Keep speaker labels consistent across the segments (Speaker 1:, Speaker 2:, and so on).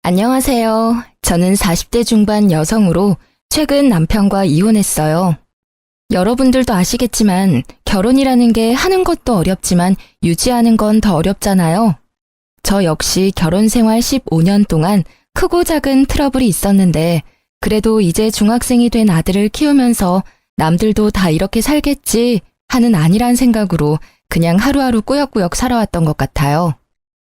Speaker 1: 안녕하세요. 저는 40대 중반 여성으로 최근 남편과 이혼했어요. 여러분들도 아시겠지만 결혼이라는 게 하는 것도 어렵지만 유지하는 건 더 어렵잖아요. 저 역시 결혼 생활 15년 동안 크고 작은 트러블이 있었는데 그래도 이제 중학생이 된 아들을 키우면서 남들도 다 이렇게 살겠지 하는 아니란 생각으로 그냥 하루하루 꾸역꾸역 살아왔던 것 같아요.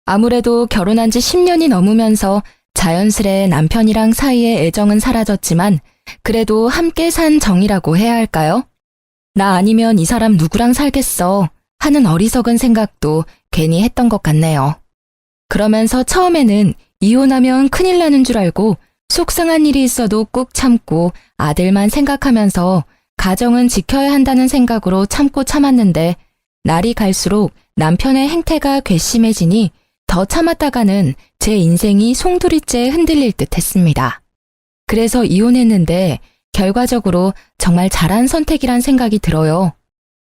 Speaker 1: 아무래도 결혼한 지 10년이 넘으면서 자연스레 남편이랑 사이의 애정은 사라졌지만 그래도 함께 산 정이라고 해야 할까요? 나 아니면 이 사람 누구랑 살겠어 하는 어리석은 생각도 괜히 했던 것 같네요. 그러면서 처음에는 이혼하면 큰일 나는 줄 알고 속상한 일이 있어도 꾹 참고 아들만 생각하면서 가정은 지켜야 한다는 생각으로 참고 참았는데 날이 갈수록 남편의 행태가 괘씸해지니 더 참았다가는 제 인생이 송두리째 흔들릴 듯 했습니다. 그래서 이혼했는데 결과적으로 정말 잘한 선택이란 생각이 들어요.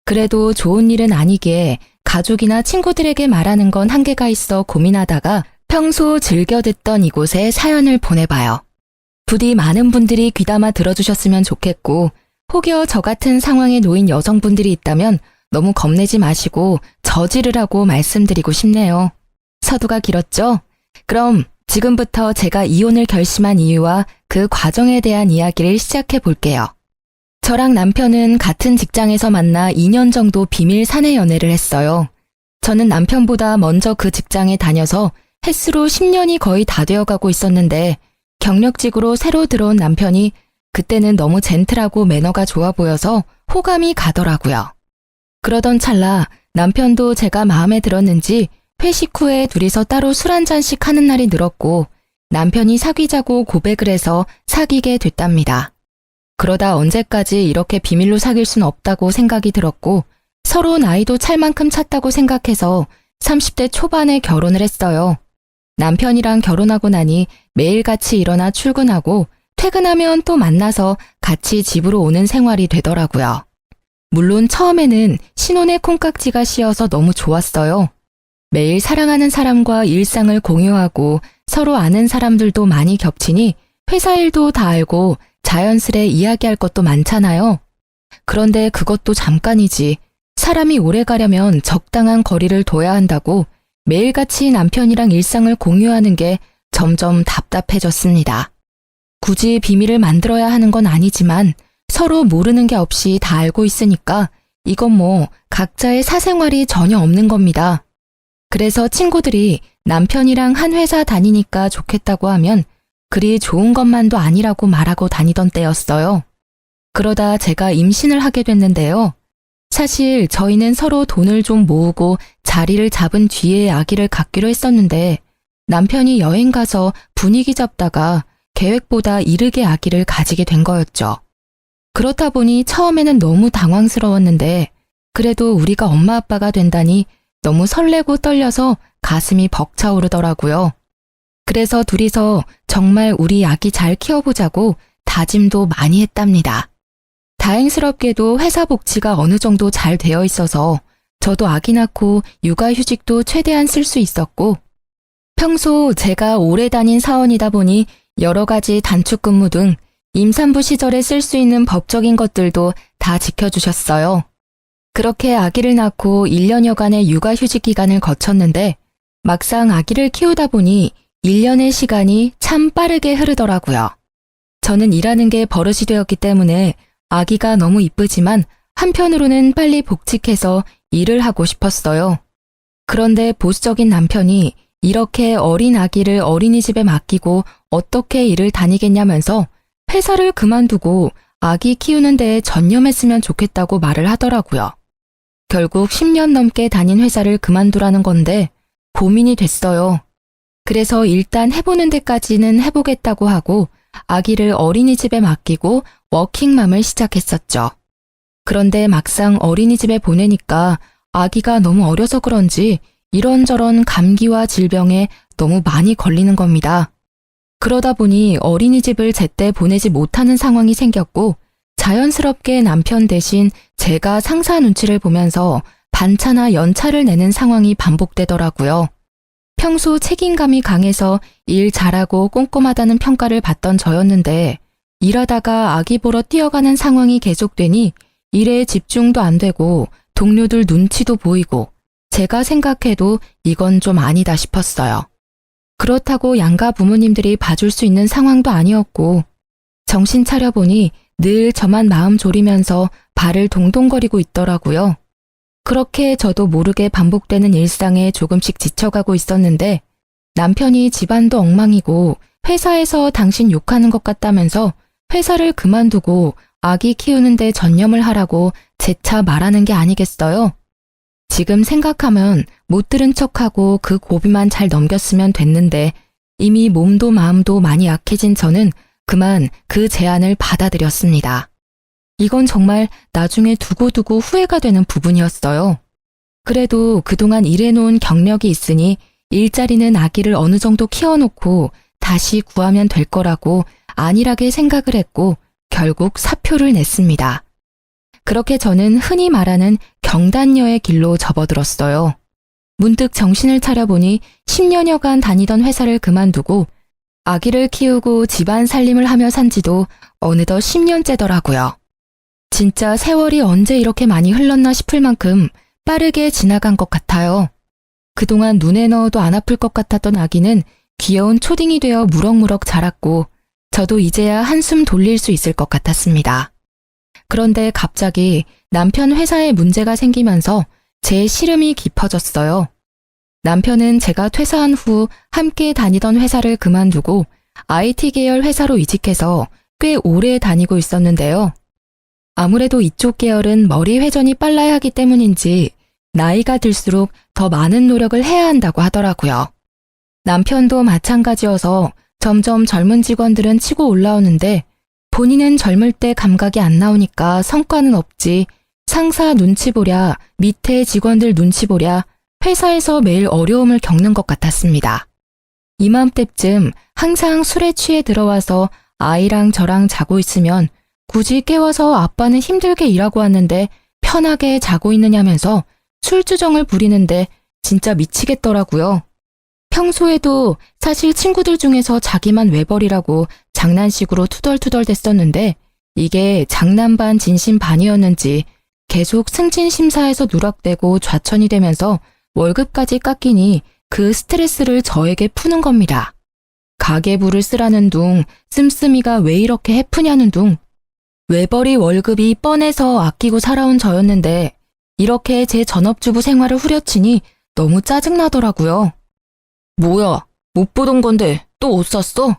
Speaker 1: 그래도 좋은 일은 아니기에 가족이나 친구들에게 말하는 건 한계가 있어 고민하다가 평소 즐겨 듣던 이곳에 사연을 보내봐요. 부디 많은 분들이 귀담아 들어주셨으면 좋겠고 혹여 저 같은 상황에 놓인 여성분들이 있다면 너무 겁내지 마시고 저지르라고 말씀드리고 싶네요. 서두가 길었죠? 그럼 지금부터 제가 이혼을 결심한 이유와 그 과정에 대한 이야기를 시작해 볼게요. 저랑 남편은 같은 직장에서 만나 2년 정도 비밀 사내 연애를 했어요. 저는 남편보다 먼저 그 직장에 다녀서 햇수로 10년이 거의 다 되어가고 있었는데 경력직으로 새로 들어온 남편이 그때는 너무 젠틀하고 매너가 좋아 보여서 호감이 가더라고요. 그러던 찰나 남편도 제가 마음에 들었는지 회식 후에 둘이서 따로 술 한 잔씩 하는 날이 늘었고 남편이 사귀자고 고백을 해서 사귀게 됐답니다. 그러다 언제까지 이렇게 비밀로 사귈 순 없다고 생각이 들었고 서로 나이도 찰 만큼 찼다고 생각해서 30대 초반에 결혼을 했어요. 남편이랑 결혼하고 나니 매일같이 일어나 출근하고 퇴근하면 또 만나서 같이 집으로 오는 생활이 되더라고요. 물론 처음에는 신혼의 콩깍지가 씌어서 너무 좋았어요. 매일 사랑하는 사람과 일상을 공유하고 서로 아는 사람들도 많이 겹치니 회사 일도 다 알고 자연스레 이야기할 것도 많잖아요. 그런데 그것도 잠깐이지. 사람이 오래 가려면 적당한 거리를 둬야 한다고 매일같이 남편이랑 일상을 공유하는 게 점점 답답해졌습니다. 굳이 비밀을 만들어야 하는 건 아니지만 서로 모르는 게 없이 다 알고 있으니까 이건 뭐 각자의 사생활이 전혀 없는 겁니다. 그래서 친구들이 남편이랑 한 회사 다니니까 좋겠다고 하면 그리 좋은 것만도 아니라고 말하고 다니던 때였어요. 그러다 제가 임신을 하게 됐는데요. 사실 저희는 서로 돈을 좀 모으고 자리를 잡은 뒤에 아기를 갖기로 했었는데 남편이 여행 가서 분위기 잡다가 계획보다 이르게 아기를 가지게 된 거였죠. 그렇다 보니 처음에는 너무 당황스러웠는데 그래도 우리가 엄마 아빠가 된다니 너무 설레고 떨려서 가슴이 벅차오르더라고요. 그래서 둘이서 정말 우리 아기 잘 키워보자고 다짐도 많이 했답니다. 다행스럽게도 회사 복지가 어느 정도 잘 되어 있어서 저도 아기 낳고 육아휴직도 최대한 쓸 수 있었고 평소 제가 오래 다닌 사원이다 보니 여러 가지 단축근무 등 임산부 시절에 쓸 수 있는 법적인 것들도 다 지켜주셨어요. 그렇게 아기를 낳고 1년여간의 육아휴직 기간을 거쳤는데 막상 아기를 키우다 보니 1년의 시간이 참 빠르게 흐르더라고요. 저는 일하는 게 버릇이 되었기 때문에 아기가 너무 이쁘지만 한편으로는 빨리 복직해서 일을 하고 싶었어요. 그런데 보수적인 남편이 이렇게 어린 아기를 어린이집에 맡기고 어떻게 일을 다니겠냐면서 회사를 그만두고 아기 키우는 데에 전념했으면 좋겠다고 말을 하더라고요. 결국 10년 넘게 다닌 회사를 그만두라는 건데 고민이 됐어요. 그래서 일단 해보는 데까지는 해보겠다고 하고 아기를 어린이집에 맡기고 워킹맘을 시작했었죠. 그런데 막상 어린이집에 보내니까 아기가 너무 어려서 그런지 이런저런 감기와 질병에 너무 많이 걸리는 겁니다. 그러다 보니 어린이집을 제때 보내지 못하는 상황이 생겼고 자연스럽게 남편 대신 제가 상사 눈치를 보면서 반차나 연차를 내는 상황이 반복되더라고요. 평소 책임감이 강해서 일 잘하고 꼼꼼하다는 평가를 받던 저였는데 일하다가 아기 보러 뛰어가는 상황이 계속되니 일에 집중도 안 되고 동료들 눈치도 보이고 제가 생각해도 이건 좀 아니다 싶었어요. 그렇다고 양가 부모님들이 봐줄 수 있는 상황도 아니었고 정신 차려보니 늘 저만 마음 졸이면서 발을 동동거리고 있더라고요. 그렇게 저도 모르게 반복되는 일상에 조금씩 지쳐가고 있었는데 남편이 집안도 엉망이고 회사에서 당신 욕하는 것 같다면서 회사를 그만두고 아기 키우는데 전념을 하라고 재차 말하는 게 아니겠어요? 지금 생각하면 못 들은 척하고 그 고비만 잘 넘겼으면 됐는데 이미 몸도 마음도 많이 약해진 저는 그만 그 제안을 받아들였습니다. 이건 정말 나중에 두고두고 후회가 되는 부분이었어요. 그래도 그동안 일해놓은 경력이 있으니 일자리는 아기를 어느 정도 키워놓고 다시 구하면 될 거라고 안일하게 생각을 했고 결국 사표를 냈습니다. 그렇게 저는 흔히 말하는 경단녀의 길로 접어들었어요. 문득 정신을 차려보니 10년여간 다니던 회사를 그만두고 아기를 키우고 집안 살림을 하며 산 지도 어느덧 10년째더라고요. 진짜 세월이 언제 이렇게 많이 흘렀나 싶을 만큼 빠르게 지나간 것 같아요. 그동안 눈에 넣어도 안 아플 것 같았던 아기는 귀여운 초딩이 되어 무럭무럭 자랐고 저도 이제야 한숨 돌릴 수 있을 것 같았습니다. 그런데 갑자기 남편 회사에 문제가 생기면서 제 시름이 깊어졌어요. 남편은 제가 퇴사한 후 함께 다니던 회사를 그만두고 IT 계열 회사로 이직해서 꽤 오래 다니고 있었는데요. 아무래도 이쪽 계열은 머리 회전이 빨라야 하기 때문인지 나이가 들수록 더 많은 노력을 해야 한다고 하더라고요. 남편도 마찬가지여서 점점 젊은 직원들은 치고 올라오는데 본인은 젊을 때 감각이 안 나오니까 성과는 없지 상사 눈치 보랴 밑에 직원들 눈치 보랴 회사에서 매일 어려움을 겪는 것 같았습니다. 이맘때쯤 항상 술에 취해 들어와서 아이랑 저랑 자고 있으면 굳이 깨워서 아빠는 힘들게 일하고 왔는데 편하게 자고 있느냐면서 술주정을 부리는데 진짜 미치겠더라고요. 평소에도 사실 친구들 중에서 자기만 외벌이라고 장난식으로 투덜투덜 댔었는데 이게 장난 반 진심 반이었는지 계속 승진 심사에서 누락되고 좌천이 되면서 월급까지 깎이니 그 스트레스를 저에게 푸는 겁니다. 가계부를 쓰라는 둥, 씀씀이가 왜 이렇게 해프냐는 둥. 외벌이 월급이 뻔해서 아끼고 살아온 저였는데 이렇게 제 전업주부 생활을 후려치니 너무 짜증나더라고요. 뭐야, 못 보던 건데 또 옷 샀어?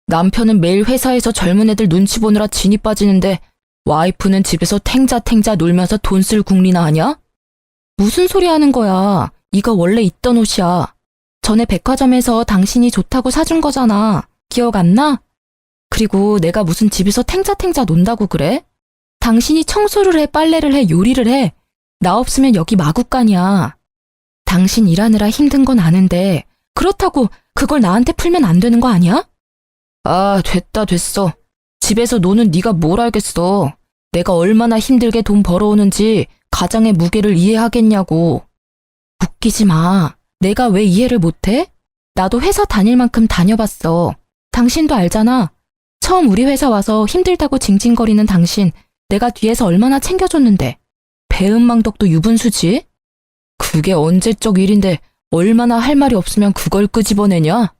Speaker 1: 남편은 매일 회사에서 젊은 애들 눈치 보느라 진이 빠지는데 와이프는 집에서 탱자탱자 놀면서 돈 쓸 궁리나 하냐? 무슨 소리 하는 거야. 이거 원래 있던 옷이야. 전에 백화점에서 당신이 좋다고 사준 거잖아. 기억 안 나? 그리고 내가 무슨 집에서 탱자탱자 논다고 그래? 당신이 청소를 해, 빨래를 해, 요리를 해. 나 없으면 여기 마구간이야. 당신 일하느라 힘든 건 아는데 그렇다고 그걸 나한테 풀면 안 되는 거 아니야? 아, 됐어. 집에서 노는 네가 뭘 알겠어. 내가 얼마나 힘들게 돈 벌어오는지 가장의 무게를 이해하겠냐고. 웃기지 마. 내가 왜 이해를 못해? 나도 회사 다닐 만큼 다녀봤어. 당신도 알잖아. 처음 우리 회사 와서 힘들다고 징징거리는 당신, 내가 뒤에서 얼마나 챙겨줬는데. 배은망덕도 유분수지? 그게 언제적 일인데 얼마나 할 말이 없으면 그걸 끄집어내냐?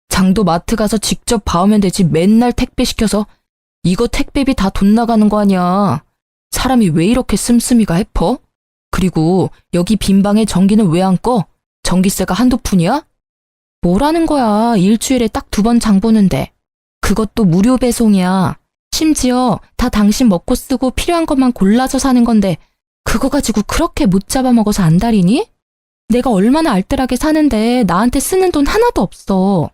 Speaker 1: 장도 마트 가서 직접 봐오면 되지 맨날 택배 시켜서 이거 택배비 다 돈 나가는 거 아니야. 사람이 왜 이렇게 씀씀이가 해퍼? 그리고 여기 빈 방에 전기는 왜 안 꺼? 전기세가 한두 푼이야? 뭐라는 거야. 일주일에 딱 2번 장 보는데. 그것도 무료 배송이야. 심지어 다 당신 먹고 쓰고 필요한 것만 골라서 사는 건데 그거 가지고 그렇게 못 잡아먹어서 안달이니? 내가 얼마나 알뜰하게 사는데 나한테 쓰는 돈 하나도 없어.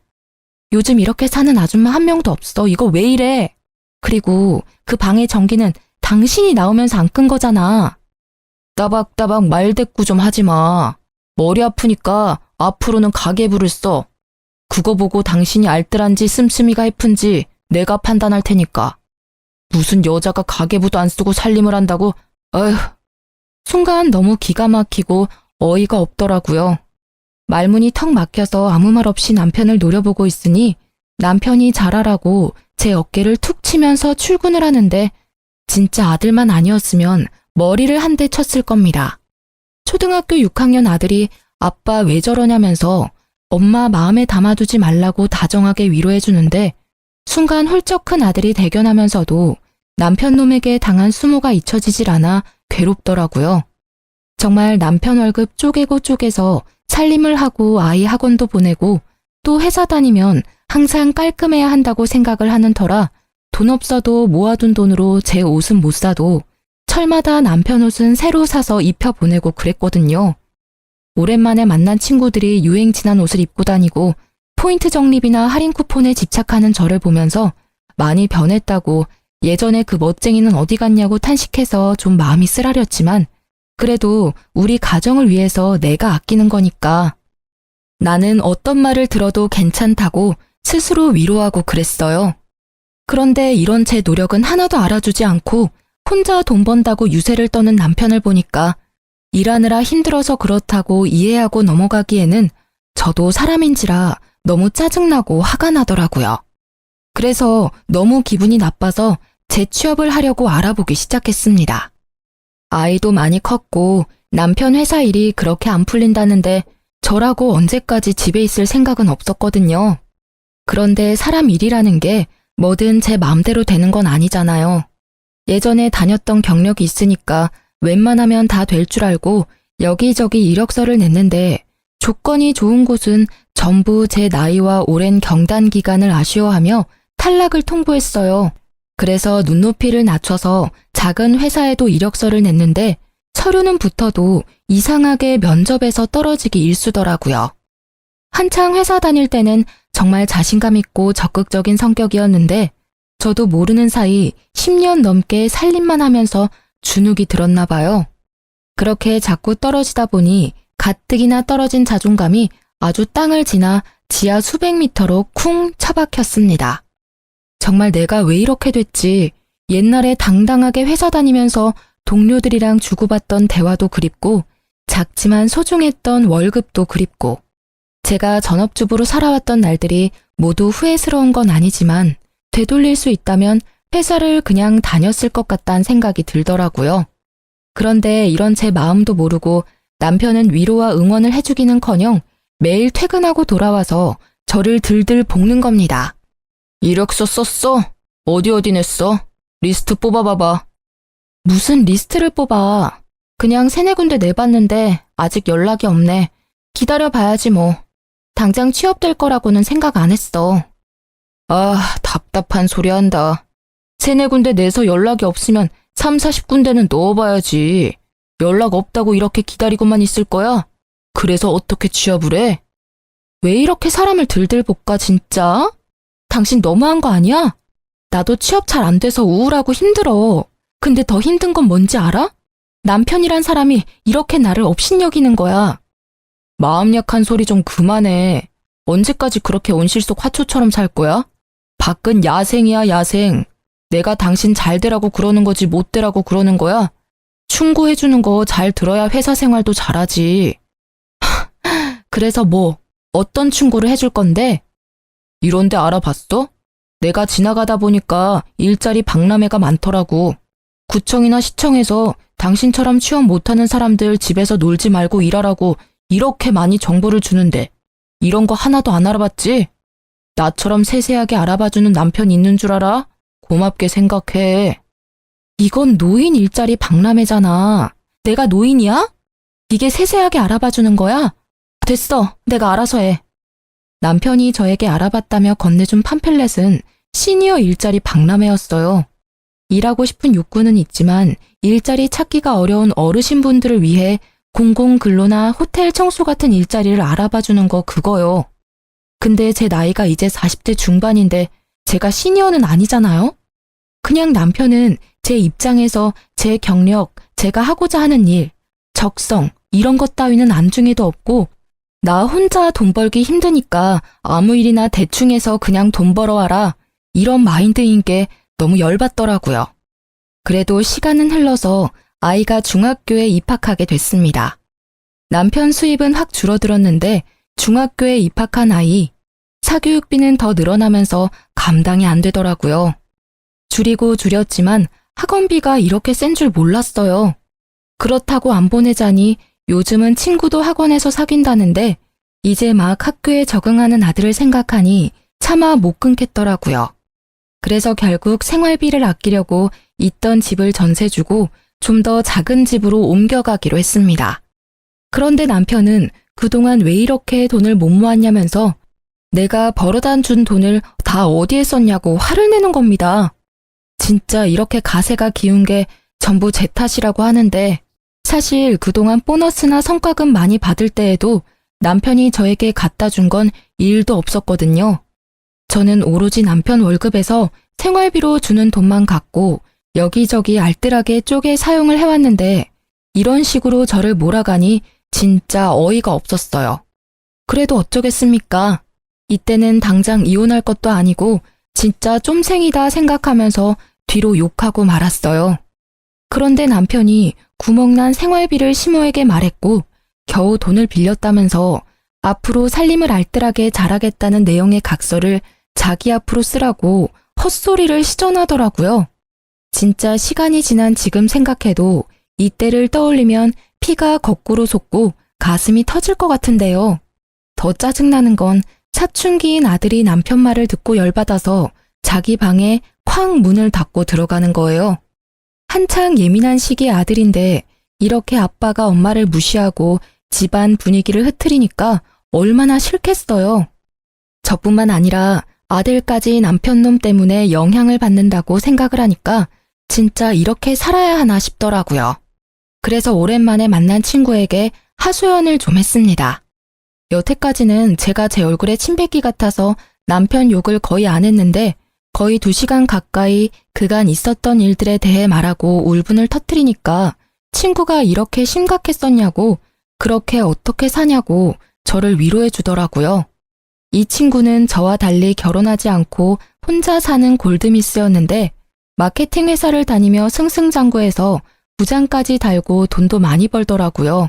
Speaker 1: 요즘 이렇게 사는 아줌마 한 명도 없어. 이거 왜 이래? 그리고 그 방의 전기는 당신이 나오면서 안 끈 거잖아. 따박따박 말대꾸 좀 하지 마. 머리 아프니까 앞으로는 가계부를 써. 그거 보고 당신이 알뜰한지 씀씀이가 해픈지 내가 판단할 테니까. 무슨 여자가 가계부도 안 쓰고 살림을 한다고? 어휴. 순간 너무 기가 막히고 어이가 없더라고요. 말문이 턱 막혀서 아무 말 없이 남편을 노려보고 있으니 남편이 잘하라고 제 어깨를 툭 치면서 출근을 하는데 진짜 아들만 아니었으면 머리를 한 대 쳤을 겁니다. 초등학교 6학년 아들이 아빠 왜 저러냐면서 엄마 마음에 담아두지 말라고 다정하게 위로해주는데 순간 훌쩍 큰 아들이 대견하면서도 남편 놈에게 당한 수모가 잊혀지질 않아 괴롭더라고요. 정말 남편 월급 쪼개고 쪼개서 살림을 하고 아이 학원도 보내고 또 회사 다니면 항상 깔끔해야 한다고 생각을 하는 터라 돈 없어도 모아둔 돈으로 제 옷은 못 사도 철마다 남편 옷은 새로 사서 입혀보내고 그랬거든요. 오랜만에 만난 친구들이 유행 지난 옷을 입고 다니고 포인트 적립이나 할인 쿠폰에 집착하는 저를 보면서 많이 변했다고 예전에 그 멋쟁이는 어디 갔냐고 탄식해서 좀 마음이 쓰라렸지만 그래도 우리 가정을 위해서 내가 아끼는 거니까 나는 어떤 말을 들어도 괜찮다고 스스로 위로하고 그랬어요. 그런데 이런 제 노력은 하나도 알아주지 않고 혼자 돈 번다고 유세를 떠는 남편을 보니까 일하느라 힘들어서 그렇다고 이해하고 넘어가기에는 저도 사람인지라 너무 짜증나고 화가 나더라고요. 그래서 너무 기분이 나빠서 재취업을 하려고 알아보기 시작했습니다. 아이도 많이 컸고 남편 회사 일이 그렇게 안 풀린다는데 저라고 언제까지 집에 있을 생각은 없었거든요. 그런데 사람 일이라는 게 뭐든 제 마음대로 되는 건 아니잖아요. 예전에 다녔던 경력이 있으니까 웬만하면 다 될 줄 알고 여기저기 이력서를 냈는데 조건이 좋은 곳은 전부 제 나이와 오랜 경단 기간을 아쉬워하며 탈락을 통보했어요. 그래서 눈높이를 낮춰서 작은 회사에도 이력서를 냈는데 서류는 붙어도 이상하게 면접에서 떨어지기 일쑤더라고요. 한창 회사 다닐 때는 정말 자신감 있고 적극적인 성격이었는데 저도 모르는 사이 10년 넘게 살림만 하면서 주눅이 들었나 봐요. 그렇게 자꾸 떨어지다 보니 가뜩이나 떨어진 자존감이 아주 땅을 지나 지하 수백 미터로 쿵 처박혔습니다. 정말 내가 왜 이렇게 됐지? 옛날에 당당하게 회사 다니면서 동료들이랑 주고받던 대화도 그립고 작지만 소중했던 월급도 그립고 제가 전업주부로 살아왔던 날들이 모두 후회스러운 건 아니지만 되돌릴 수 있다면 회사를 그냥 다녔을 것 같다는 생각이 들더라고요. 그런데 이런 제 마음도 모르고 남편은 위로와 응원을 해주기는커녕 매일 퇴근하고 돌아와서 저를 들들 볶는 겁니다. 이력서 썼어? 어디 냈어? 리스트 뽑아봐봐. 무슨 리스트를 뽑아. 그냥 3-4군데 내봤는데 아직 연락이 없네. 기다려봐야지 뭐. 당장 취업될 거라고는 생각 안 했어. 아, 답답한 소리 한다. 3-4군데 내서 연락이 없으면 30-40군데는 넣어봐야지. 연락 없다고 이렇게 기다리고만 있을 거야? 그래서 어떻게 취업을 해? 왜 이렇게 사람을 들들 볶아 진짜? 당신 너무한 거 아니야? 나도 취업 잘 안 돼서 우울하고 힘들어. 근데 더 힘든 건 뭔지 알아? 남편이란 사람이 이렇게 나를 업신여기는 거야. 마음 약한 소리 좀 그만해. 언제까지 그렇게 온실속 화초처럼 살 거야? 밖은 야생이야, 야생. 내가 당신 잘 되라고 그러는 거지 못 되라고 그러는 거야? 충고해주는 거 잘 들어야 회사 생활도 잘하지. 그래서 뭐, 어떤 충고를 해줄 건데? 이런데 알아봤어? 내가 지나가다 보니까 일자리 박람회가 많더라고. 구청이나 시청에서 당신처럼 취업 못하는 사람들 집에서 놀지 말고 일하라고 이렇게 많이 정보를 주는데 이런 거 하나도 안 알아봤지? 나처럼 세세하게 알아봐주는 남편 있는 줄 알아? 고맙게 생각해. 이건 노인 일자리 박람회잖아. 내가 노인이야? 이게 세세하게 알아봐주는 거야? 됐어. 내가 알아서 해. 남편이 저에게 알아봤다며 건네준 팜플렛은 시니어 일자리 박람회였어요. 일하고 싶은 욕구는 있지만 일자리 찾기가 어려운 어르신분들을 위해 공공근로나 호텔 청소 같은 일자리를 알아봐주는 거 그거요. 근데 제 나이가 이제 40대 중반인데 제가 시니어는 아니잖아요? 그냥 남편은 제 입장에서 제 경력, 제가 하고자 하는 일, 적성 이런 것 따위는 안중에도 없고 나 혼자 돈 벌기 힘드니까 아무 일이나 대충 해서 그냥 돈 벌어와라 이런 마인드인 게 너무 열받더라고요. 그래도 시간은 흘러서 아이가 중학교에 입학하게 됐습니다. 남편 수입은 확 줄어들었는데 중학교에 입학한 아이, 사교육비는 더 늘어나면서 감당이 안 되더라고요. 줄이고 줄였지만 학원비가 이렇게 센 줄 몰랐어요. 그렇다고 안 보내자니 요즘은 친구도 학원에서 사귄다는데 이제 막 학교에 적응하는 아들을 생각하니 차마 못 끊겠더라고요. 그래서 결국 생활비를 아끼려고 있던 집을 전세 주고 좀 더 작은 집으로 옮겨가기로 했습니다. 그런데 남편은 그동안 왜 이렇게 돈을 못 모았냐면서 내가 벌어다 준 돈을 다 어디에 썼냐고 화를 내는 겁니다. 진짜 이렇게 가세가 기운 게 전부 제 탓이라고 하는데 사실 그동안 보너스나 성과금 많이 받을 때에도 남편이 저에게 갖다 준 건 1도 없었거든요. 저는 오로지 남편 월급에서 생활비로 주는 돈만 갖고 여기저기 알뜰하게 쪼개 사용을 해왔는데 이런 식으로 저를 몰아가니 진짜 어이가 없었어요. 그래도 어쩌겠습니까? 이때는 당장 이혼할 것도 아니고 진짜 쫌생이다 생각하면서 뒤로 욕하고 말았어요. 그런데 남편이 구멍난 생활비를 시모에게 말했고 겨우 돈을 빌렸다면서 앞으로 살림을 알뜰하게 잘하겠다는 내용의 각서를 자기 앞으로 쓰라고 헛소리를 시전하더라고요. 진짜 시간이 지난 지금 생각해도 이때를 떠올리면 피가 거꾸로 솟고 가슴이 터질 것 같은데요. 더 짜증나는 건 사춘기인 아들이 남편 말을 듣고 열받아서 자기 방에 쾅 문을 닫고 들어가는 거예요. 한창 예민한 시기 아들인데 이렇게 아빠가 엄마를 무시하고 집안 분위기를 흐트리니까 얼마나 싫겠어요. 저뿐만 아니라 아들까지 남편 놈 때문에 영향을 받는다고 생각을 하니까 진짜 이렇게 살아야 하나 싶더라고요. 그래서 오랜만에 만난 친구에게 하소연을 좀 했습니다. 여태까지는 제가 제 얼굴에 침 뱉기 같아서 남편 욕을 거의 안 했는데 거의 2시간 가까이 그간 있었던 일들에 대해 말하고 울분을 터뜨리니까 친구가 이렇게 심각했었냐고 그렇게 어떻게 사냐고 저를 위로해 주더라고요. 이 친구는 저와 달리 결혼하지 않고 혼자 사는 골드미스였는데 마케팅 회사를 다니며 승승장구해서 부장까지 달고 돈도 많이 벌더라고요.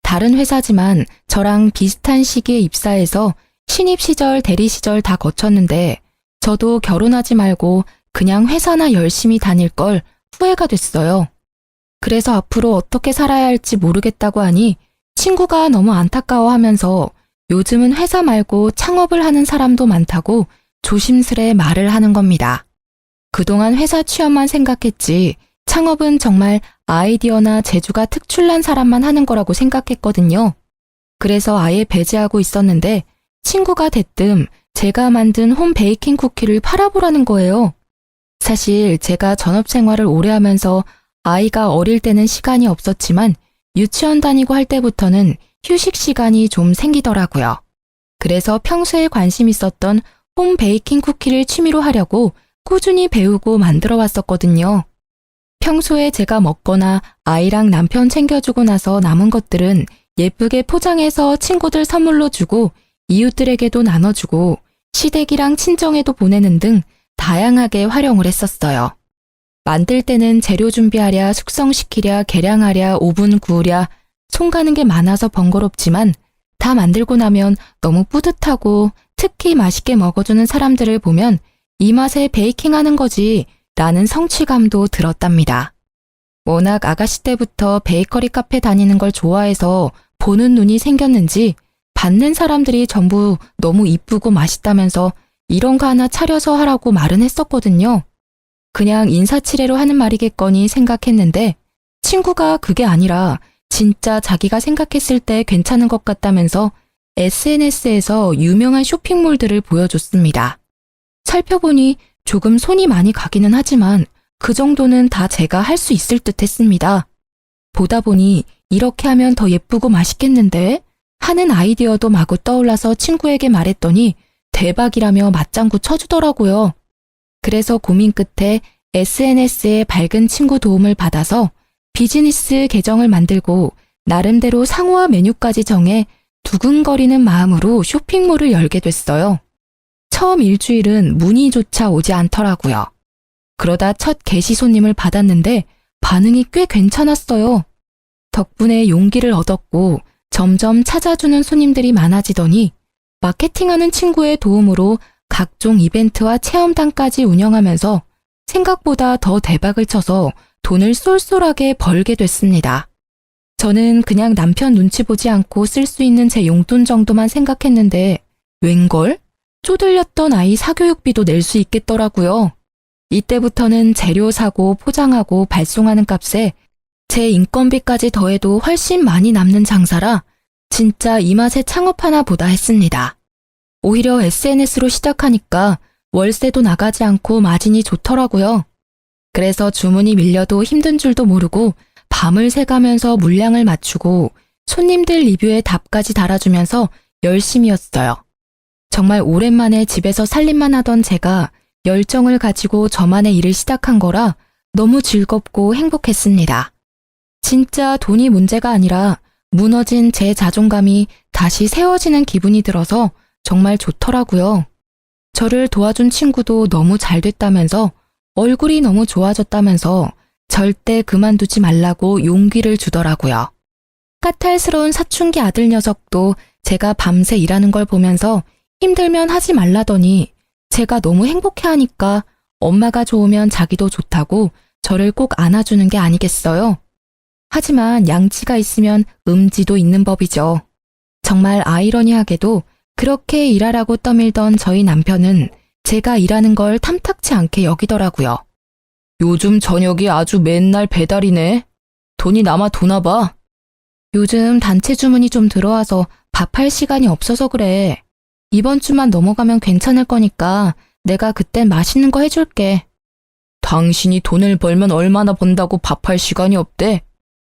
Speaker 1: 다른 회사지만 저랑 비슷한 시기에 입사해서 신입 시절, 대리 시절 다 거쳤는데 저도 결혼하지 말고 그냥 회사나 열심히 다닐 걸 후회가 됐어요. 그래서 앞으로 어떻게 살아야 할지 모르겠다고 하니 친구가 너무 안타까워하면서 요즘은 회사 말고 창업을 하는 사람도 많다고 조심스레 말을 하는 겁니다. 그동안 회사 취업만 생각했지 창업은 정말 아이디어나 재주가 특출난 사람만 하는 거라고 생각했거든요. 그래서 아예 배제하고 있었는데 친구가 대뜸 제가 만든 홈 베이킹 쿠키를 팔아보라는 거예요. 사실 제가 전업 생활을 오래 하면서 아이가 어릴 때는 시간이 없었지만 유치원 다니고 할 때부터는 휴식 시간이 좀 생기더라고요. 그래서 평소에 관심 있었던 홈 베이킹 쿠키를 취미로 하려고 꾸준히 배우고 만들어 왔었거든요. 평소에 제가 먹거나 아이랑 남편 챙겨주고 나서 남은 것들은 예쁘게 포장해서 친구들 선물로 주고 이웃들에게도 나눠주고 시댁이랑 친정에도 보내는 등 다양하게 활용을 했었어요. 만들 때는 재료 준비하랴, 숙성시키랴, 계량하랴, 오븐 구우랴, 손 가는 게 많아서 번거롭지만 다 만들고 나면 너무 뿌듯하고 특히 맛있게 먹어주는 사람들을 보면 이 맛에 베이킹하는 거지 라는 성취감도 들었답니다. 워낙 아가씨 때부터 베이커리 카페 다니는 걸 좋아해서 보는 눈이 생겼는지 받는 사람들이 전부 너무 이쁘고 맛있다면서 이런 거 하나 차려서 하라고 말은 했었거든요. 그냥 인사치레로 하는 말이겠거니 생각했는데 친구가 그게 아니라 진짜 자기가 생각했을 때 괜찮은 것 같다면서 SNS에서 유명한 쇼핑몰들을 보여줬습니다. 살펴보니 조금 손이 많이 가기는 하지만 그 정도는 다 제가 할 수 있을 듯 했습니다. 보다 보니 이렇게 하면 더 예쁘고 맛있겠는데? 하는 아이디어도 마구 떠올라서 친구에게 말했더니 대박이라며 맞장구 쳐주더라고요. 그래서 고민 끝에 SNS에 밝은 친구 도움을 받아서 비즈니스 계정을 만들고 나름대로 상호화 메뉴까지 정해 두근거리는 마음으로 쇼핑몰을 열게 됐어요. 처음 일주일은 문의조차 오지 않더라고요. 그러다 첫 게시 손님을 받았는데 반응이 꽤 괜찮았어요. 덕분에 용기를 얻었고 점점 찾아주는 손님들이 많아지더니 마케팅하는 친구의 도움으로 각종 이벤트와 체험단까지 운영하면서 생각보다 더 대박을 쳐서 돈을 쏠쏠하게 벌게 됐습니다. 저는 그냥 남편 눈치 보지 않고 쓸 수 있는 제 용돈 정도만 생각했는데 웬걸? 쪼들렸던 아이 사교육비도 낼 수 있겠더라고요. 이때부터는 재료 사고 포장하고 발송하는 값에 제 인건비까지 더해도 훨씬 많이 남는 장사라 진짜 이 맛에 창업하나 보다 했습니다. 오히려 SNS로 시작하니까 월세도 나가지 않고 마진이 좋더라고요. 그래서 주문이 밀려도 힘든 줄도 모르고 밤을 새가면서 물량을 맞추고 손님들 리뷰에 답까지 달아주면서 열심히였어요. 정말 오랜만에 집에서 살림만 하던 제가 열정을 가지고 저만의 일을 시작한 거라 너무 즐겁고 행복했습니다. 진짜 돈이 문제가 아니라 무너진 제 자존감이 다시 세워지는 기분이 들어서 정말 좋더라고요. 저를 도와준 친구도 너무 잘 됐다면서 얼굴이 너무 좋아졌다면서 절대 그만두지 말라고 용기를 주더라고요. 까탈스러운 사춘기 아들 녀석도 제가 밤새 일하는 걸 보면서 힘들면 하지 말라더니 제가 너무 행복해하니까 엄마가 좋으면 자기도 좋다고 저를 꼭 안아주는 게 아니겠어요? 하지만 양치가 있으면 음지도 있는 법이죠. 정말 아이러니하게도 그렇게 일하라고 떠밀던 저희 남편은 제가 일하는 걸 탐탁치 않게 여기더라고요. 요즘 저녁이 아주 맨날 배달이네. 돈이 남아 도나 봐. 요즘 단체 주문이 좀 들어와서 밥할 시간이 없어서 그래. 이번 주만 넘어가면 괜찮을 거니까 내가 그땐 맛있는 거 해줄게. 당신이 돈을 벌면 얼마나 번다고 밥할 시간이 없대?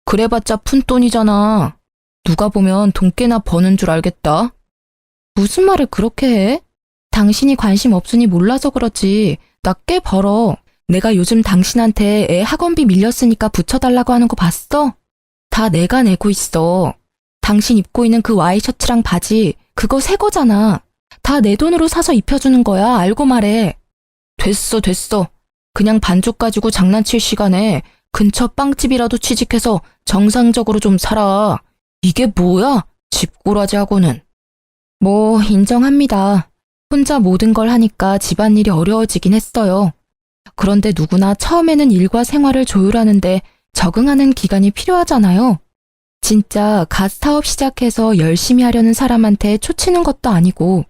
Speaker 1: 그래봤자 푼돈이잖아. 누가 보면 돈 꽤나 버는 줄 알겠다. 무슨 말을 그렇게 해? 당신이 관심 없으니 몰라서 그렇지. 나 꽤 벌어. 내가 요즘 당신한테 애 학원비 밀렸으니까 붙여달라고 하는 거 봤어? 다 내가 내고 있어. 당신 입고 있는 그 와이셔츠랑 바지 그거 새 거잖아. 다 내 돈으로 사서 입혀주는 거야. 알고 말해. 됐어. 그냥 반죽 가지고 장난칠 시간에 근처 빵집이라도 취직해서 정상적으로 좀 살아. 이게 뭐야? 집꼬라지하고는. 뭐 인정합니다. 혼자 모든 걸 하니까 집안일이 어려워지긴 했어요. 그런데 누구나 처음에는 일과 생활을 조율하는데 적응하는 기간이 필요하잖아요. 진짜 갓 사업 시작해서 열심히 하려는 사람한테 초치는 것도 아니고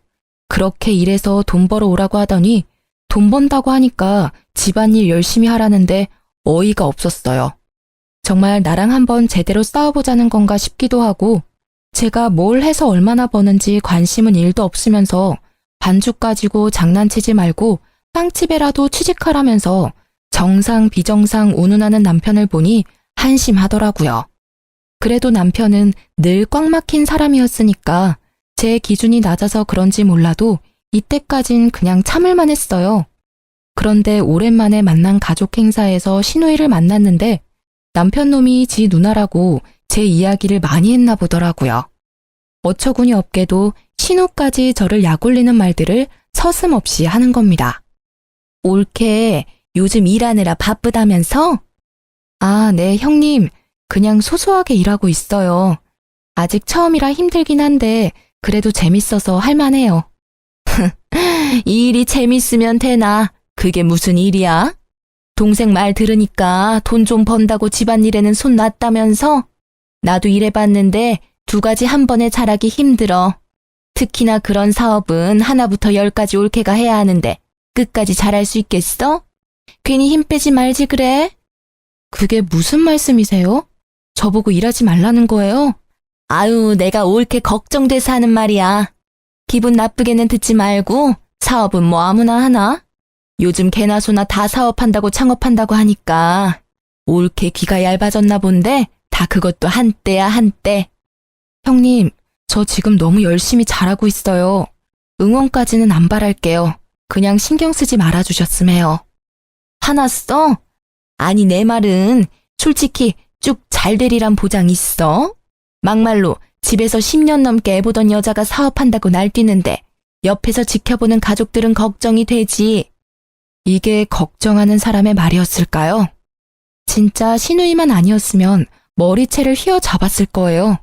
Speaker 1: 그렇게 일해서 돈 벌어 오라고 하더니 돈 번다고 하니까 집안일 열심히 하라는데 어이가 없었어요. 정말 나랑 한번 제대로 싸워보자는 건가 싶기도 하고 제가 뭘 해서 얼마나 버는지 관심은 1도 없으면서 반죽 가지고 장난치지 말고 빵집에라도 취직하라면서 정상 비정상 운운하는 남편을 보니 한심하더라고요. 그래도 남편은 늘 꽉 막힌 사람이었으니까 제 기준이 낮아서 그런지 몰라도 이때까진 그냥 참을만 했어요. 그런데 오랜만에 만난 가족 행사에서 시누이를 만났는데 남편 놈이 지 누나라고 제 이야기를 많이 했나 보더라고요. 어처구니 없게도 신우까지 저를 약올리는 말들을 서슴없이 하는 겁니다. 올케 요즘 일하느라 바쁘다면서? 아, 네, 형님. 그냥 소소하게 일하고 있어요. 아직 처음이라 힘들긴 한데 그래도 재밌어서 할만해요. 이 일이 재밌으면 되나? 그게 무슨 일이야? 동생 말 들으니까 돈 좀 번다고 집안일에는 손 놨다면서? 나도 일해봤는데 2가지 한 번에 잘하기 힘들어. 특히나 그런 사업은 하나부터 10까지 올케가 해야 하는데 끝까지 잘할 수 있겠어? 괜히 힘 빼지 말지 그래? 그게 무슨 말씀이세요? 저보고 일하지 말라는 거예요? 아유, 내가 올케 걱정돼서 하는 말이야. 기분 나쁘게는 듣지 말고 사업은 뭐 아무나 하나? 요즘 개나 소나 다 사업한다고 창업한다고 하니까 올케 귀가 얇아졌나 본데 다 그것도 한때야 한때. 형님, 저 지금 너무 열심히 잘하고 있어요. 응원까지는 안 바랄게요. 그냥 신경 쓰지 말아주셨음 해요. 화났어? 아니 내 말은 솔직히 쭉 잘 되리란 보장 있어? 막말로 집에서 10년 넘게 애보던 여자가 사업한다고 날뛰는데 옆에서 지켜보는 가족들은 걱정이 되지. 이게 걱정하는 사람의 말이었을까요? 진짜 시누이만 아니었으면 머리채를 휘어잡았을 거예요.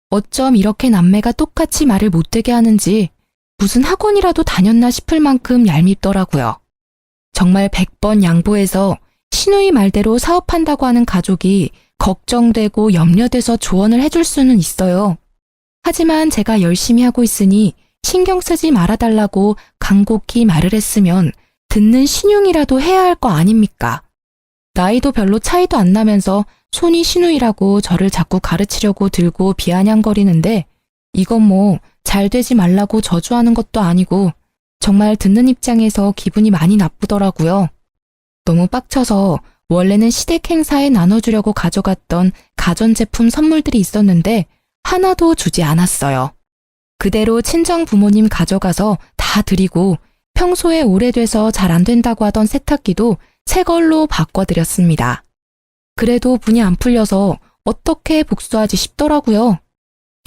Speaker 1: 어쩜 이렇게 남매가 똑같이 말을 못되게 하는지 무슨 학원이라도 다녔나 싶을 만큼 얄밉더라고요. 정말 100번 양보해서 시누이 말대로 사업한다고 하는 가족이 걱정되고 염려돼서 조언을 해줄 수는 있어요. 하지만 제가 열심히 하고 있으니 신경 쓰지 말아달라고 간곡히 말을 했으면 듣는 신용이라도 해야 할 거 아닙니까? 나이도 별로 차이도 안 나면서 손이 시누이라고 저를 자꾸 가르치려고 들고 비아냥거리는데 이건 뭐 잘 되지 말라고 저주하는 것도 아니고 정말 듣는 입장에서 기분이 많이 나쁘더라고요. 너무 빡쳐서 원래는 시댁 행사에 나눠주려고 가져갔던 가전제품 선물들이 있었는데 하나도 주지 않았어요. 그대로 친정 부모님 가져가서 다 드리고 평소에 오래돼서 잘 안 된다고 하던 세탁기도 새 걸로 바꿔드렸습니다. 그래도 분이 안 풀려서 어떻게 복수하지 싶더라고요.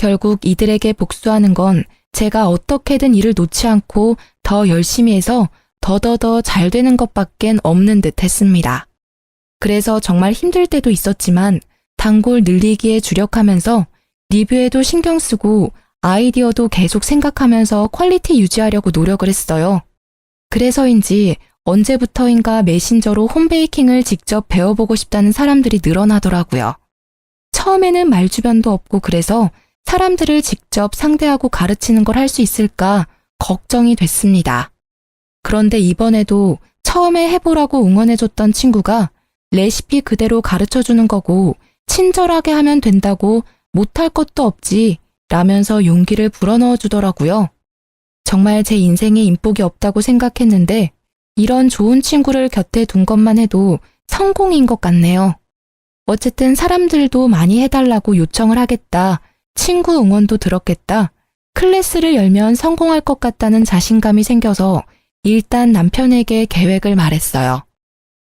Speaker 1: 결국 이들에게 복수하는 건 제가 어떻게든 일을 놓지 않고 더 열심히 해서 더더더 잘 되는 것밖엔 없는 듯 했습니다. 그래서 정말 힘들 때도 있었지만 단골 늘리기에 주력하면서 리뷰에도 신경 쓰고 아이디어도 계속 생각하면서 퀄리티 유지하려고 노력을 했어요. 그래서인지 언제부터인가 메신저로 홈베이킹을 직접 배워보고 싶다는 사람들이 늘어나더라고요. 처음에는 말주변도 없고 그래서 사람들을 직접 상대하고 가르치는 걸 할 수 있을까 걱정이 됐습니다. 그런데 이번에도 처음에 해보라고 응원해줬던 친구가 레시피 그대로 가르쳐주는 거고 친절하게 하면 된다고 못할 것도 없지 라면서 용기를 불어넣어 주더라고요. 정말 제 인생에 인복이 없다고 생각했는데 이런 좋은 친구를 곁에 둔 것만 해도 성공인 것 같네요. 어쨌든 사람들도 많이 해달라고 요청을 하겠다. 친구 응원도 들었겠다. 클래스를 열면 성공할 것 같다는 자신감이 생겨서 일단 남편에게 계획을 말했어요.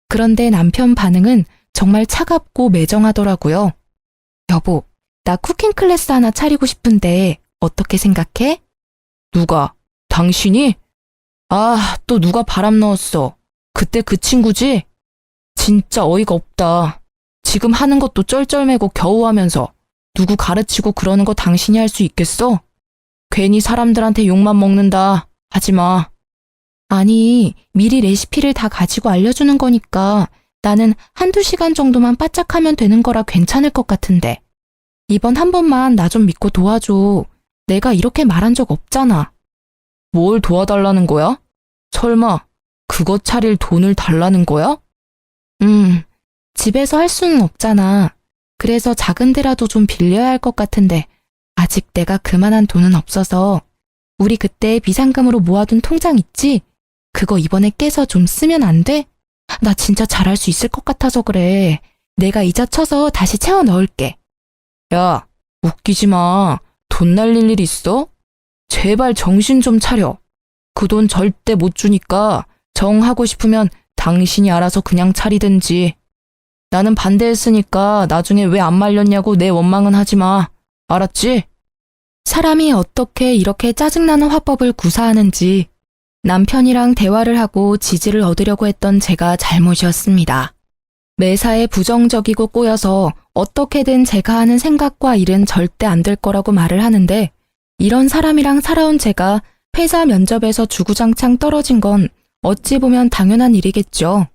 Speaker 1: 그런데 남편 반응은 정말 차갑고 매정하더라고요. 여보, 나 쿠킹 클래스 하나 차리고 싶은데 어떻게 생각해? 누가? 당신이? 아, 또 누가 바람 넣었어. 그때 그 친구지? 진짜 어이가 없다. 지금 하는 것도 쩔쩔매고 겨우 하면서 누구 가르치고 그러는 거 당신이 할 수 있겠어? 괜히 사람들한테 욕만 먹는다. 하지 마. 아니, 미리 레시피를 다 가지고 알려주는 거니까 나는 한두 시간 정도만 바짝하면 되는 거라 괜찮을 것 같은데. 이번 한 번만 나 좀 믿고 도와줘. 내가 이렇게 말한 적 없잖아. 뭘 도와달라는 거야? 설마 그거 차릴 돈을 달라는 거야? 집에서 할 수는 없잖아. 그래서 작은 데라도 좀 빌려야 할 것 같은데 아직 내가 그만한 돈은 없어서 우리 그때 비상금으로 모아둔 통장 있지? 그거 이번에 깨서 좀 쓰면 안 돼? 나 진짜 잘할 수 있을 것 같아서 그래. 내가 이자 쳐서 다시 채워 넣을게. 야, 웃기지 마. 돈 날릴 일 있어? 제발 정신 좀 차려. 그 돈 절대 못 주니까 정 하고 싶으면 당신이 알아서 그냥 차리든지. 나는 반대했으니까 나중에 왜 안 말렸냐고 내 원망은 하지 마. 알았지? 사람이 어떻게 이렇게 짜증나는 화법을 구사하는지 남편이랑 대화를 하고 지지를 얻으려고 했던 제가 잘못이었습니다. 매사에 부정적이고 꼬여서 어떻게든 제가 하는 생각과 일은 절대 안 될 거라고 말을 하는데 이런 사람이랑 살아온 제가 회사 면접에서 주구장창 떨어진 건 어찌 보면 당연한 일이겠죠.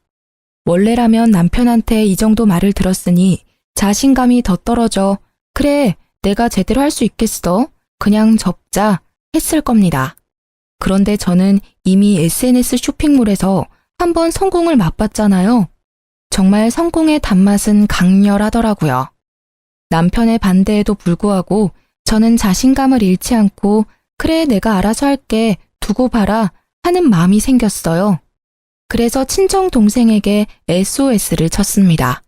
Speaker 1: 원래라면 남편한테 이 정도 말을 들었으니 자신감이 더 떨어져 그래 내가 제대로 할 수 있겠어. 그냥 접자 했을 겁니다. 그런데 저는 이미 SNS 쇼핑몰에서 한번 성공을 맛봤잖아요. 정말 성공의 단맛은 강렬하더라고요. 남편의 반대에도 불구하고 저는 자신감을 잃지 않고 그래 내가 알아서 할게 두고 봐라 하는 마음이 생겼어요. 그래서 친정 동생에게 SOS를 쳤습니다.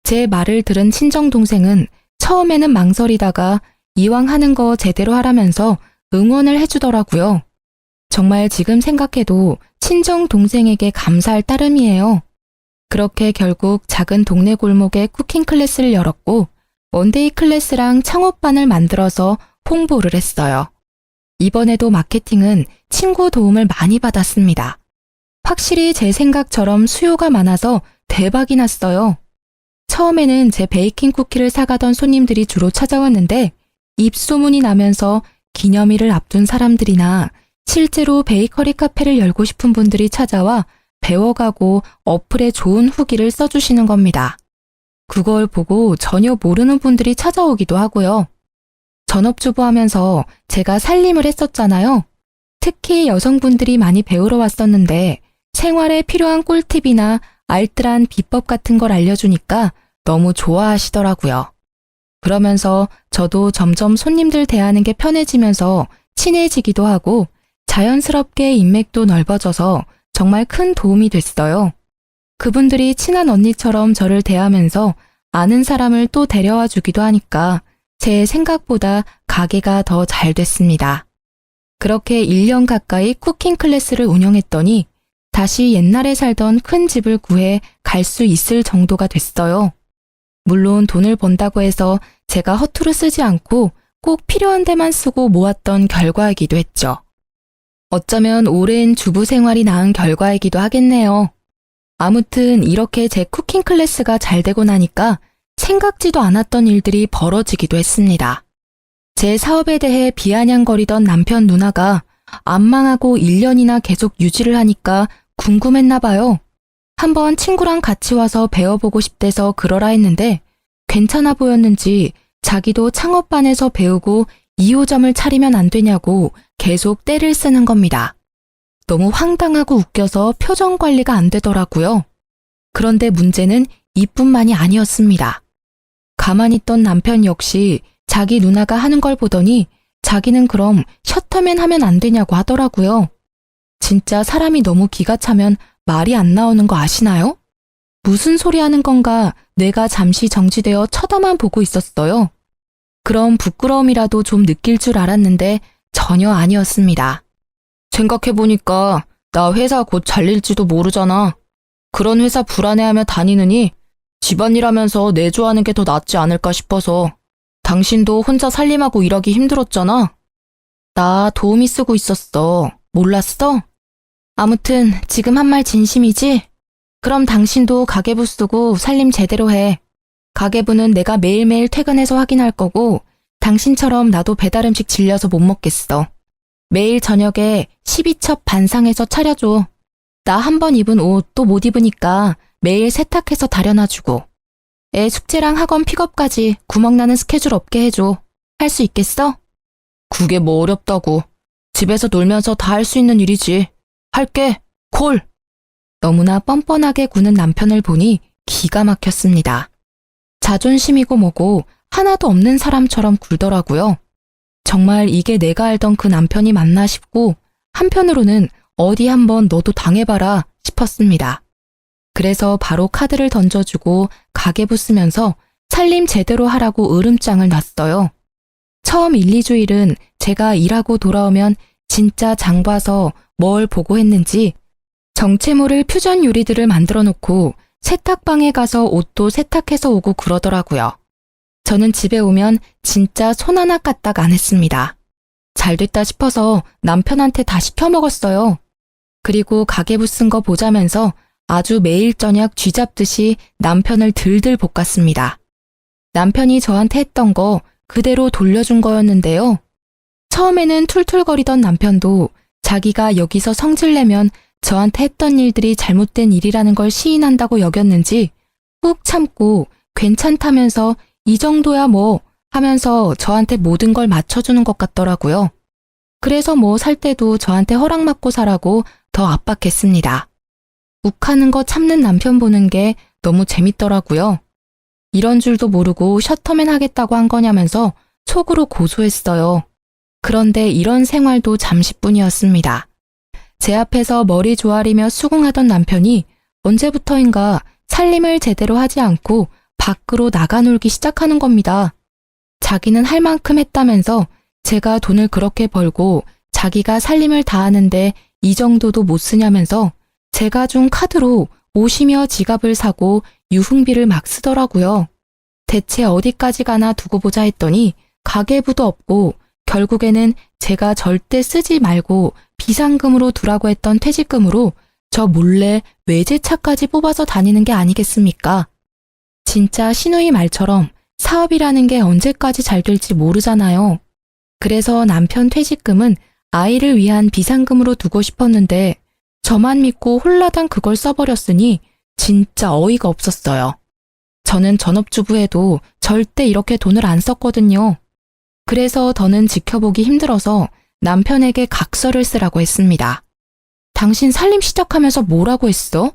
Speaker 1: 제 말을 들은 친정 동생은 처음에는 망설이다가 이왕 하는 거 제대로 하라면서 응원을 해주더라고요. 정말 지금 생각해도 친정 동생에게 감사할 따름이에요. 그렇게 결국 작은 동네 골목에 쿠킹 클래스를 열었고 원데이 클래스랑 창업반을 만들어서 홍보를 했어요. 이번에도 마케팅은 친구 도움을 많이 받았습니다. 확실히 제 생각처럼 수요가 많아서 대박이 났어요. 처음에는 제 베이킹 쿠키를 사가던 손님들이 주로 찾아왔는데 입소문이 나면서 기념일을 앞둔 사람들이나 실제로 베이커리 카페를 열고 싶은 분들이 찾아와 배워가고 어플에 좋은 후기를 써주시는 겁니다. 그걸 보고 전혀 모르는 분들이 찾아오기도 하고요. 전업주부 하면서 제가 살림을 했었잖아요. 특히 여성분들이 많이 배우러 왔었는데 생활에 필요한 꿀팁이나 알뜰한 비법 같은 걸 알려주니까 너무 좋아하시더라고요. 그러면서 저도 점점 손님들 대하는 게 편해지면서 친해지기도 하고 자연스럽게 인맥도 넓어져서 정말 큰 도움이 됐어요. 그분들이 친한 언니처럼 저를 대하면서 아는 사람을 또 데려와 주기도 하니까 제 생각보다 가게가 더 잘 됐습니다. 그렇게 1년 가까이 쿠킹 클래스를 운영했더니 다시 옛날에 살던 큰 집을 구해 갈 수 있을 정도가 됐어요. 물론 돈을 번다고 해서 제가 허투루 쓰지 않고 꼭 필요한 데만 쓰고 모았던 결과이기도 했죠. 어쩌면 오랜 주부 생활이 낳은 결과이기도 하겠네요. 아무튼 이렇게 제 쿠킹 클래스가 잘 되고 나니까 생각지도 않았던 일들이 벌어지기도 했습니다. 제 사업에 대해 비아냥거리던 남편 누나가 안 망하고 1년이나 계속 유지를 하니까 궁금했나 봐요. 한번 친구랑 같이 와서 배워보고 싶대서 그러라 했는데 괜찮아 보였는지 자기도 창업반에서 배우고 2호점을 차리면 안 되냐고 계속 떼를 쓰는 겁니다. 너무 황당하고 웃겨서 표정 관리가 안 되더라고요. 그런데 문제는 이뿐만이 아니었습니다. 가만히 있던 남편 역시 자기 누나가 하는 걸 보더니 자기는 그럼 셔터맨 하면 안 되냐고 하더라고요. 진짜 사람이 너무 기가 차면 말이 안 나오는 거 아시나요? 무슨 소리 하는 건가 뇌가 잠시 정지되어 쳐다만 보고 있었어요. 그럼 부끄러움이라도 좀 느낄 줄 알았는데 전혀 아니었습니다. 생각해보니까 나 회사 곧 잘릴지도 모르잖아. 그런 회사 불안해하며 다니느니 집안일 하면서 내조하는 게 더 낫지 않을까 싶어서. 당신도 혼자 살림하고 일하기 힘들었잖아. 나 도우미 쓰고 있었어. 몰랐어? 아무튼 지금 한 말 진심이지? 그럼 당신도 가계부 쓰고 살림 제대로 해. 가계부는 내가 매일매일 퇴근해서 확인할 거고 당신처럼 나도 배달음식 질려서 못 먹겠어. 매일 저녁에 12첩 반상해서 차려줘. 나 한 번 입은 옷 또 못 입으니까 매일 세탁해서 다려놔주고. 애 숙제랑 학원 픽업까지 구멍나는 스케줄 없게 해줘. 할 수 있겠어? 그게 뭐 어렵다고. 집에서 놀면서 다 할 수 있는 일이지. 할게. 콜. 너무나 뻔뻔하게 구는 남편을 보니 기가 막혔습니다. 자존심이고 뭐고 하나도 없는 사람처럼 굴더라고요. 정말 이게 내가 알던 그 남편이 맞나 싶고 한편으로는 어디 한번 너도 당해봐라 싶었습니다. 그래서 바로 카드를 던져주고 가계부 쓰면서 살림 제대로 하라고 으름장을 놨어요. 처음 1, 2주일은 제가 일하고 돌아오면 진짜 장 봐서 뭘 보고 했는지 정체 모를 퓨전 요리들을 만들어 놓고 세탁방에 가서 옷도 세탁해서 오고 그러더라고요. 저는 집에 오면 진짜 손 하나 까딱 안 했습니다. 잘 됐다 싶어서 남편한테 다 시켜 먹었어요. 그리고 가계부 쓴 거 보자면서 아주 매일 저녁 쥐잡듯이 남편을 들들 볶았습니다. 남편이 저한테 했던 거 그대로 돌려준 거였는데요. 처음에는 툴툴거리던 남편도 자기가 여기서 성질내면 저한테 했던 일들이 잘못된 일이라는 걸 시인한다고 여겼는지 꾹 참고 괜찮다면서 이 정도야 뭐 하면서 저한테 모든 걸 맞춰주는 것 같더라고요. 그래서 뭐 살 때도 저한테 허락받고 사라고 더 압박했습니다. 욱하는 거 참는 남편 보는 게 너무 재밌더라고요. 이런 줄도 모르고 셔터맨 하겠다고 한 거냐면서 속으로 고소했어요. 그런데 이런 생활도 잠시뿐이었습니다. 제 앞에서 머리 조아리며 수긍하던 남편이 언제부터인가 살림을 제대로 하지 않고 밖으로 나가 놀기 시작하는 겁니다. 자기는 할 만큼 했다면서 제가 돈을 그렇게 벌고 자기가 살림을 다 하는데 이 정도도 못 쓰냐면서 제가 준 카드로 옷이며 지갑을 사고 유흥비를 막 쓰더라고요. 대체 어디까지 가나 두고 보자 했더니 가계부도 없고 결국에는 제가 절대 쓰지 말고 비상금으로 두라고 했던 퇴직금으로 저 몰래 외제차까지 뽑아서 다니는 게 아니겠습니까? 진짜 시누이 말처럼 사업이라는 게 언제까지 잘 될지 모르잖아요. 그래서 남편 퇴직금은 아이를 위한 비상금으로 두고 싶었는데 저만 믿고 홀라당 그걸 써버렸으니 진짜 어이가 없었어요. 저는 전업주부에도 절대 이렇게 돈을 안 썼거든요. 그래서 더는 지켜보기 힘들어서 남편에게 각서를 쓰라고 했습니다. 당신 살림 시작하면서 뭐라고 했어?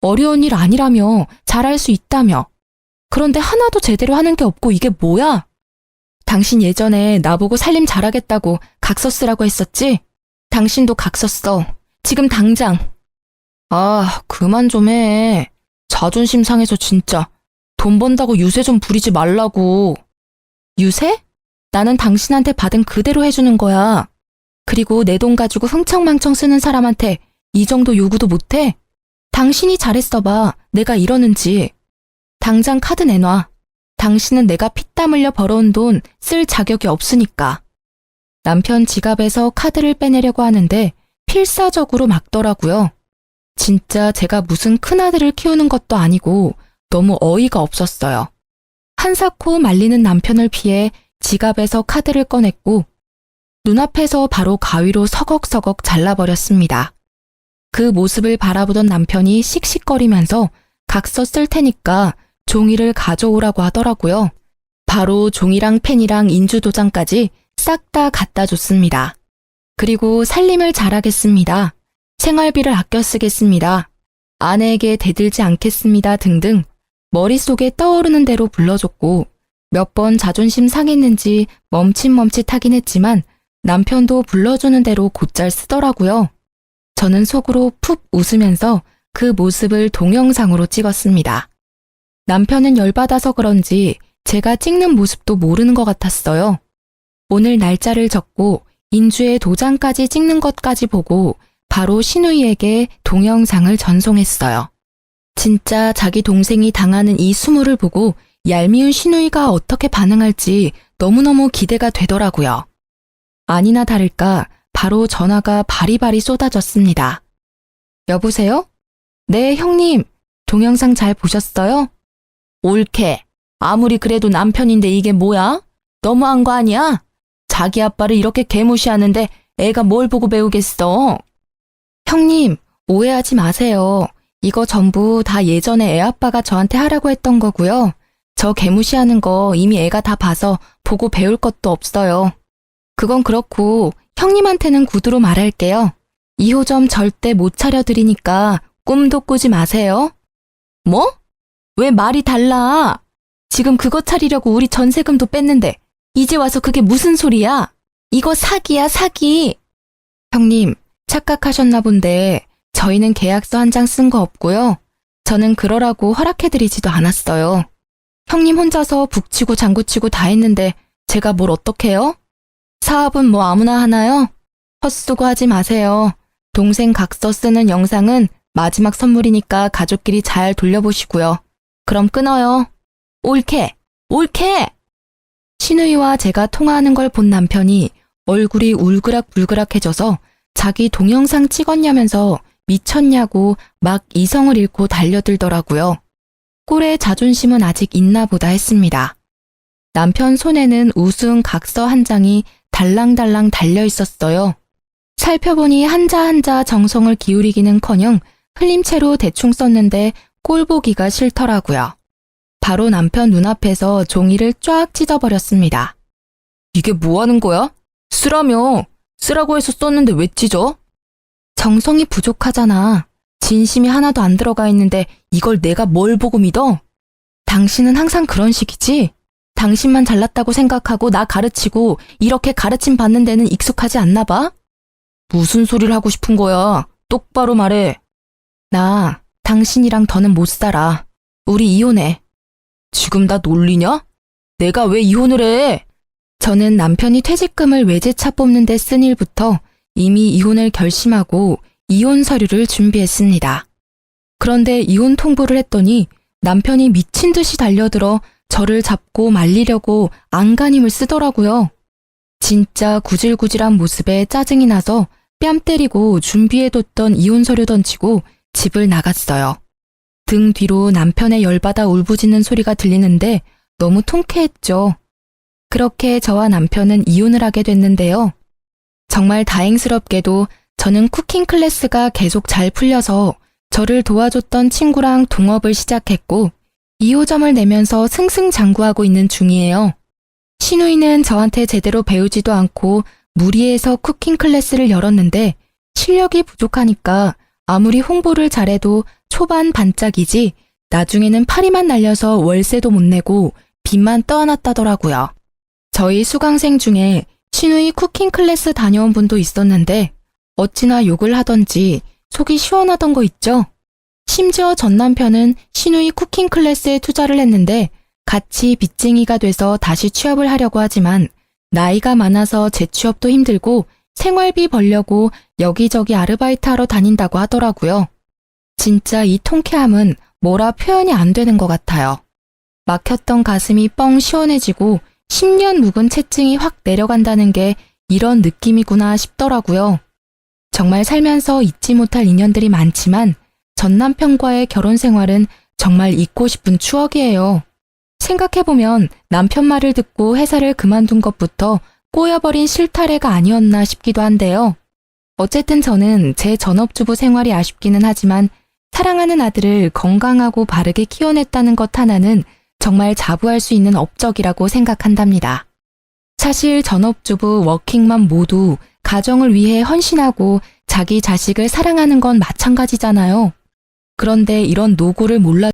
Speaker 1: 어려운 일 아니라며, 잘할 수 있다며. 그런데 하나도 제대로 하는 게 없고 이게 뭐야? 당신 예전에 나보고 살림 잘하겠다고 각서 쓰라고 했었지? 당신도 각서 써. 지금 당장. 아, 그만 좀 해. 자존심 상해서 진짜. 돈 번다고 유세 좀 부리지 말라고. 유세? 나는 당신한테 받은 그대로 해주는 거야. 그리고 내 돈 가지고 흥청망청 쓰는 사람한테 이 정도 요구도 못해? 당신이 잘했어 봐. 내가 이러는지. 당장 카드 내놔. 당신은 내가 피땀 흘려 벌어온 돈 쓸 자격이 없으니까. 남편 지갑에서 카드를 빼내려고 하는데 필사적으로 막더라고요. 진짜 제가 무슨 큰아들을 키우는 것도 아니고 너무 어이가 없었어요. 한사코 말리는 남편을 피해 지갑에서 카드를 꺼냈고 눈앞에서 바로 가위로 서걱서걱 잘라버렸습니다. 그 모습을 바라보던 남편이 씩씩거리면서 각서 쓸 테니까 종이를 가져오라고 하더라고요. 바로 종이랑 펜이랑 인주도장까지 싹 다 갖다 줬습니다. 그리고 살림을 잘하겠습니다. 생활비를 아껴 쓰겠습니다. 아내에게 대들지 않겠습니다 등등 머릿속에 떠오르는 대로 불러줬고 몇 번 자존심 상했는지 멈칫멈칫하긴 했지만 남편도 불러주는 대로 곧잘 쓰더라고요. 저는 속으로 푹 웃으면서 그 모습을 동영상으로 찍었습니다. 남편은 열받아서 그런지 제가 찍는 모습도 모르는 것 같았어요. 오늘 날짜를 적고 인주에 도장까지 찍는 것까지 보고 바로 신우이에게 동영상을 전송했어요. 진짜 자기 동생이 당하는 이 수모를 보고 얄미운 신우이가 어떻게 반응할지 너무너무 기대가 되더라고요. 아니나 다를까 바로 전화가 바리바리 쏟아졌습니다. 여보세요? 네, 형님. 동영상 잘 보셨어요? 옳게. 아무리 그래도 남편인데 이게 뭐야? 너무한 거 아니야? 자기 아빠를 이렇게 개무시하는데 애가 뭘 보고 배우겠어? 형님, 오해하지 마세요. 이거 전부 다 예전에 애 아빠가 저한테 하라고 했던 거고요. 저 개무시하는 거 이미 애가 다 봐서 보고 배울 것도 없어요. 그건 그렇고 형님한테는 구두로 말할게요. 2호점 절대 못 차려드리니까 꿈도 꾸지 마세요. 뭐? 왜 말이 달라? 지금 그거 차리려고 우리 전세금도 뺐는데 이제 와서 그게 무슨 소리야? 이거 사기야, 사기. 형님, 착각하셨나 본데 저희는 계약서 한 장 쓴 거 없고요. 저는 그러라고 허락해드리지도 않았어요. 형님 혼자서 북치고 장구치고 다 했는데 제가 뭘 어떡해요? 사업은 뭐 아무나 하나요? 헛수고 하지 마세요. 동생 각서 쓰는 영상은 마지막 선물이니까 가족끼리 잘 돌려보시고요. 그럼 끊어요. 옳게! 옳게! 신우이와 제가 통화하는 걸 본 남편이 얼굴이 울그락불그락해져서 자기 동영상 찍었냐면서 미쳤냐고 막 이성을 잃고 달려들더라고요. 꼴의 자존심은 아직 있나 보다 했습니다. 남편 손에는 우스운 각서 한 장이 달랑달랑 달려 있었어요. 살펴보니 한자 한자 정성을 기울이기는커녕 흘림체로 대충 썼는데 꼴 보기가 싫더라고요. 바로 남편 눈앞에서 종이를 쫙 찢어버렸습니다. 이게 뭐 하는 거야? 쓰라며. 쓰라고 해서 썼는데 왜 찢어? 정성이 부족하잖아. 진심이 하나도 안 들어가 있는데 이걸 내가 뭘 보고 믿어? 당신은 항상 그런 식이지? 당신만 잘났다고 생각하고 나 가르치고 이렇게 가르침 받는 데는 익숙하지 않나 봐? 무슨 소리를 하고 싶은 거야? 똑바로 말해. 나 당신이랑 더는 못 살아. 우리 이혼해. 지금 나 놀리냐? 내가 왜 이혼을 해? 저는 남편이 퇴직금을 외제차 뽑는 데 쓴 일부터 이미 이혼을 결심하고 이혼 서류를 준비했습니다. 그런데 이혼 통보를 했더니 남편이 미친 듯이 달려들어 저를 잡고 말리려고 안간힘을 쓰더라고요. 진짜 구질구질한 모습에 짜증이 나서 뺨 때리고 준비해뒀던 이혼 서류 던지고 집을 나갔어요. 등 뒤로 남편의 열받아 울부짖는 소리가 들리는데 너무 통쾌했죠. 그렇게 저와 남편은 이혼을 하게 됐는데요. 정말 다행스럽게도 저는 쿠킹 클래스가 계속 잘 풀려서 저를 도와줬던 친구랑 동업을 시작했고 2호점을 내면서 승승장구하고 있는 중이에요. 시누이는 저한테 제대로 배우지도 않고 무리해서 쿠킹 클래스를 열었는데 실력이 부족하니까 아무리 홍보를 잘해도 초반 반짝이지 나중에는 파리만 날려서 월세도 못 내고 빚만 떠안았다더라고요. 저희 수강생 중에 시누이 쿠킹 클래스 다녀온 분도 있었는데 어찌나 욕을 하던지 속이 시원하던 거 있죠? 심지어 전 남편은 시누이 쿠킹 클래스에 투자를 했는데 같이 빚쟁이가 돼서 다시 취업을 하려고 하지만 나이가 많아서 재취업도 힘들고 생활비 벌려고 여기저기 아르바이트하러 다닌다고 하더라고요. 진짜 이 통쾌함은 뭐라 표현이 안 되는 것 같아요. 막혔던 가슴이 뻥 시원해지고 10년 묵은 채증이 확 내려간다는 게 이런 느낌이구나 싶더라고요. 정말 살면서 잊지 못할 인연들이 많지만 전 남편과의 결혼 생활은 정말 잊고 싶은 추억이에요. 생각해보면 남편 말을 듣고 회사를 그만둔 것부터 꼬여버린 실타래가 아니었나 싶기도 한데요. 어쨌든 저는 제 전업주부 생활이 아쉽기는 하지만 사랑하는 아들을 건강하고 바르게 키워냈다는 것 하나는 정말 자부할 수 있는 업적이라고 생각한답니다. 사실 전업주부, 워킹맘 모두 가정을 위해 헌신하고 자기 자식을 사랑하는 건 마찬가지잖아요. 그런데 이런 노고를 몰라